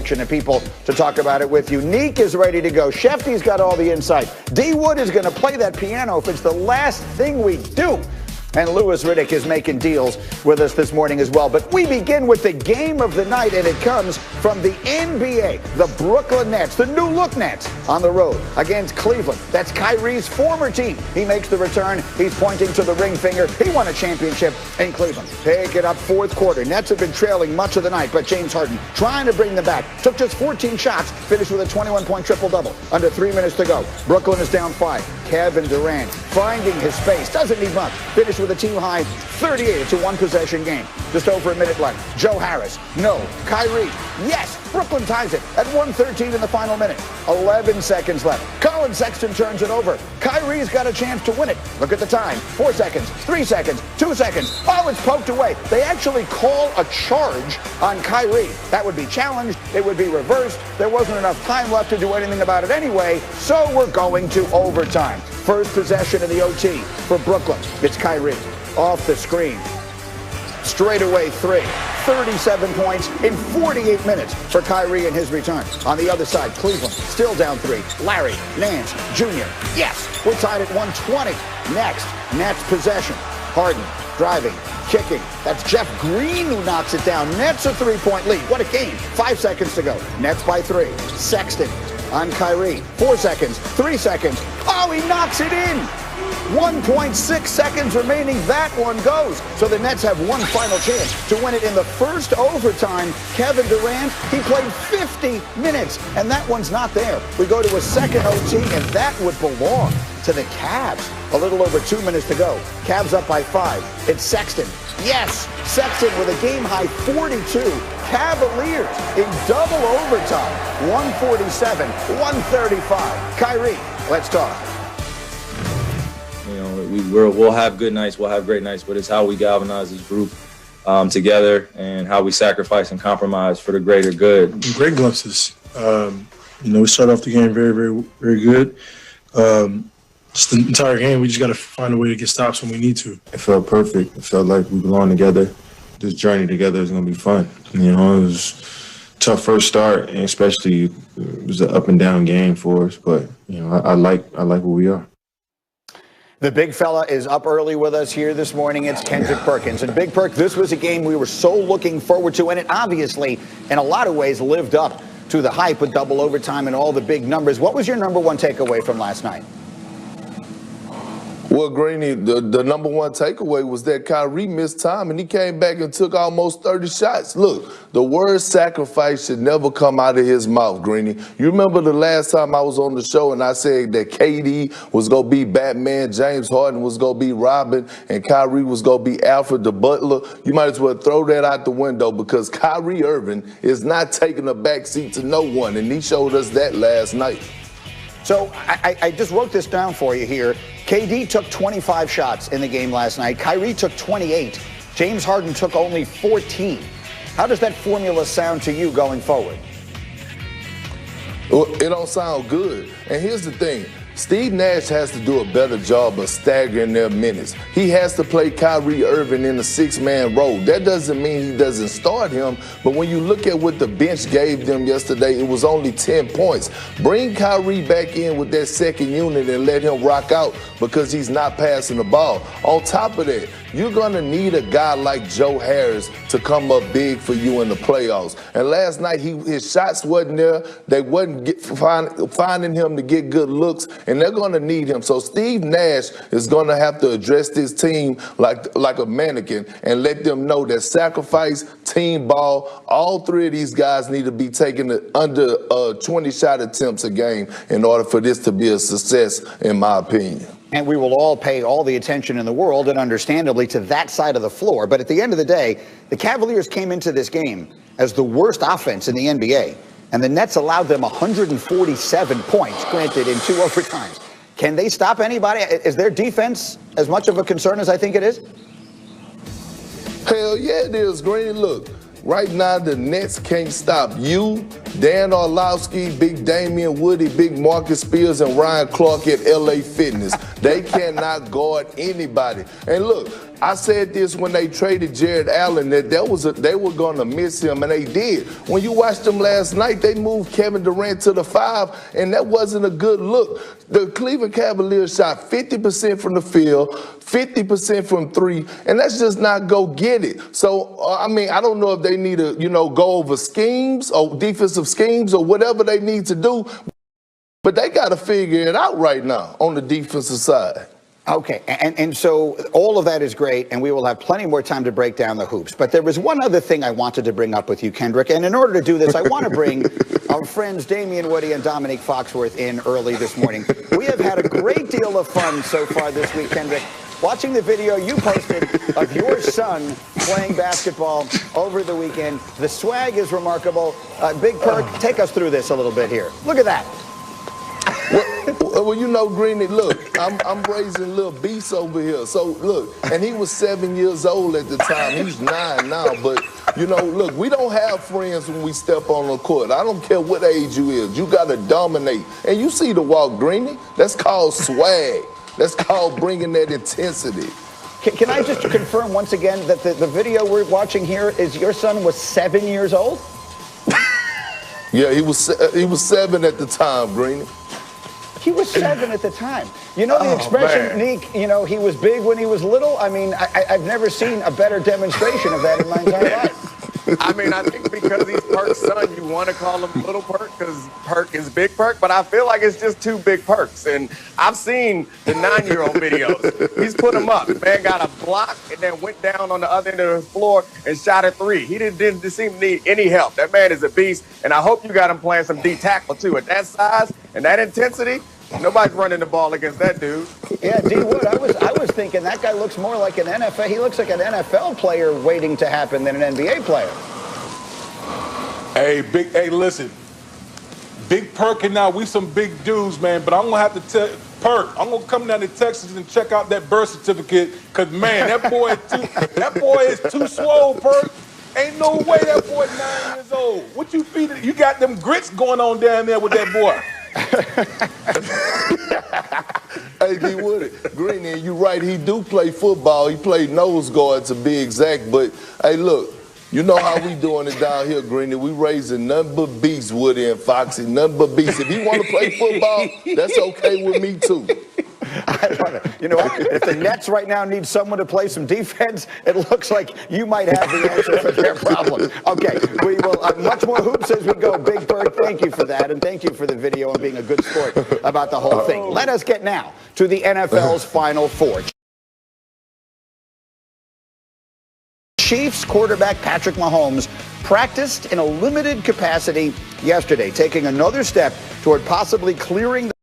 And people to talk about it with you. Neek is ready to go. Shefty's got all the insight. D. Wood is going to play that piano if it's the last thing we do. And Louis Riddick is making deals with us this morning as well. But we begin with the game of the night, and it comes from the NBA. The Brooklyn Nets, the new look Nets, on the road against Cleveland. That's Kyrie's former team. He makes the return. He's pointing to the ring finger. He won a championship in Cleveland. Pick it up, fourth quarter. Nets have been trailing much of the night, but James Harden trying to bring them back. Took just 14 shots, finished with a 21-point triple-double. Under 3 minutes to go. Brooklyn is down 5. Kevin Durant finding his space. Doesn't need much. Finished with a team-high 38. It's a one-possession game. Just over a minute left. Joe Harris. No. Kyrie. Yes. Brooklyn ties it at 1:13 in the final minute. 11 seconds left. Colin Sexton turns it over. Kyrie's got a chance to win it. Look at the time. 4 seconds. 3 seconds. 2 seconds. Oh, it's poked away. They actually call a charge on Kyrie. That would be challenged. It would be reversed. There wasn't enough time left to do anything about it anyway, so we're going to overtime. First possession in the OT for Brooklyn. It's Kyrie off the screen. Straightaway three. 37 points in 48 minutes for Kyrie in his return. On the other side, Cleveland still down 3. Larry Nance Jr. Yes, we're tied at 120. Next, Nets possession. Harden driving, kicking. That's Jeff Green who knocks it down. Nets a 3-point lead. What a game. 5 seconds to go. Nets by 3. Sexton on Kyrie. 4 seconds. 3 seconds. Oh, he knocks it in. 1.6 seconds remaining. That one goes. So the Nets have one final chance to win it in the first overtime. Kevin Durant, he played 50 minutes, and that one's not there. We go to a second OT, and that would belong to the Cavs. A little over 2 minutes to go. Cavs up by 5. It's Sexton. Yes, Sexton with a game-high 42. Cavaliers in double overtime. 147, 135. Kyrie, let's talk. You know, we'll have good nights, we'll have great nights, but it's how we galvanize this group together and how we sacrifice and compromise for the greater good. Great glimpses. We started off the game very, very, very good. Just the entire game, we just got to find a way to get stops when we need to. It felt perfect. It felt like we belong together. This journey together is going to be fun. You know, it was a tough first start, and especially it was an up and down game for us. But I like where we are. The big fella is up early with us here this morning. It's Kendrick Perkins. And Big Perk, this was a game we were so looking forward to, and it obviously, in a lot of ways, lived up to the hype with double overtime and all the big numbers. What was your number one takeaway from last night? Well, Greeny, the number one takeaway was that Kyrie missed time, and he came back and took almost 30 shots. Look, the word sacrifice should never come out of his mouth, Greeny. You remember the last time I was on the show and I said that KD was going to be Batman, James Harden was going to be Robin, and Kyrie was going to be Alfred the Butler? You might as well throw that out the window, because Kyrie Irving is not taking a backseat to no one, and he showed us that last night. So I just wrote this down for you here. KD took 25 shots in the game last night. Kyrie took 28. James Harden took only 14. How does that formula sound to you going forward? Well, it don't sound good. And here's the thing. Steve Nash has to do a better job of staggering their minutes. He has to play Kyrie Irving in a 6-man role. That doesn't mean he doesn't start him, but when you look at what the bench gave them yesterday, it was only 10 points. Bring Kyrie back in with that second unit and let him rock out, because he's not passing the ball. On top of that, you're going to need a guy like Joe Harris to come up big for you in the playoffs. And last night, his shots wasn't there. They wasn't finding him to get good looks, and they're going to need him. So Steve Nash is going to have to address this team like a mannequin and let them know that sacrifice, team ball, all three of these guys need to be taking under 20-shot attempts a game in order for this to be a success, in my opinion. And we will all pay all the attention in the world, and understandably, to that side of the floor. But at the end of the day, the Cavaliers came into this game as the worst offense in the NBA. And the Nets allowed them 147 points, granted, in 2 overtimes. Can they stop anybody? Is their defense as much of a concern as I think it is? Hell yeah, it is, Green. Look, right now the Nets can't stop you, Dan Orlovsky, Big Damian Woody, Big Marcus Spears, and Ryan Clark at LA Fitness. They cannot guard anybody. And look, I said this when they traded Jared Allen, that they were going to miss him, and they did. When you watched them last night, they moved Kevin Durant to the 5, and that wasn't a good look. The Cleveland Cavaliers shot 50% from the field, 50% from 3, and let's just not go get it. So, I mean, I don't know if they need to, go over schemes or defensive schemes or whatever they need to do, but they got to figure it out right now on the defensive side. Okay, and so all of that is great, and we will have plenty more time to break down the hoops. But there was one other thing I wanted to bring up with you, Kendrick, and in order to do this, I want to bring our friends Damian Woody and Dominique Foxworth in early this morning. We have had a great deal of fun so far this week, Kendrick, watching the video you posted of your son playing basketball over the weekend. The swag is remarkable. Big Perk, take us through this a little bit here. Look at that. Well, Greeny, look, I'm raising little beasts over here. So, look, and he was 7 years old at the time. He's 9 now. But, look, we don't have friends when we step on the court. I don't care what age you is. You got to dominate. And you see the walk, Greeny. That's called swag. That's called bringing that intensity. Can I just confirm once again that the video we're watching here is your son was 7 years old? Yeah, he was 7 at the time, Greeny. He was 7 at the time. You know the expression, Neek, he was big when he was little? I mean, I've never seen a better demonstration of that in my entire life. I mean, I think because he's Perk's son, you want to call him Little Perk because Perk is Big Perk, but I feel like it's just two Big Perks. And I've seen the 9-year-old videos. He's put him up. The man got a block and then went down on the other end of the floor and shot a 3. He didn't seem to need any help. That man is a beast, and I hope you got him playing some D tackle, too. At that size and that intensity, nobody's running the ball against that dude. Yeah, D Wood, I was thinking that guy looks more like an NFL. He looks like an NFL player waiting to happen than an NBA player. Hey, listen. Big Perk and we some big dudes, man, but I'm going to have to tell Perk, I'm going to come down to Texas and check out that birth certificate because, man, that boy is too swole, Perk. Ain't no way that boy 9 years old. What you feeding? You got them grits going on down there with that boy. Hey, D. Woody, Greeny, you're right. He do play football. He played nose guard to be exact. But, hey, look, you know how we doing it down here, Greeny. We raising nothing but beasts, Woody and Foxy, nothing but beasts. If he want to play football, that's okay with me, too. I love it. You know what? If the Nets right now need someone to play some defense, it looks like you might have the answer for their problem. Okay, we will much more hoops as we go. Big Bird, thank you for that, and thank you for the video and being a good sport about the whole thing. Let us get now to the NFL's Final Four. Chiefs quarterback Patrick Mahomes practiced in a limited capacity yesterday, taking another step toward possibly clearing the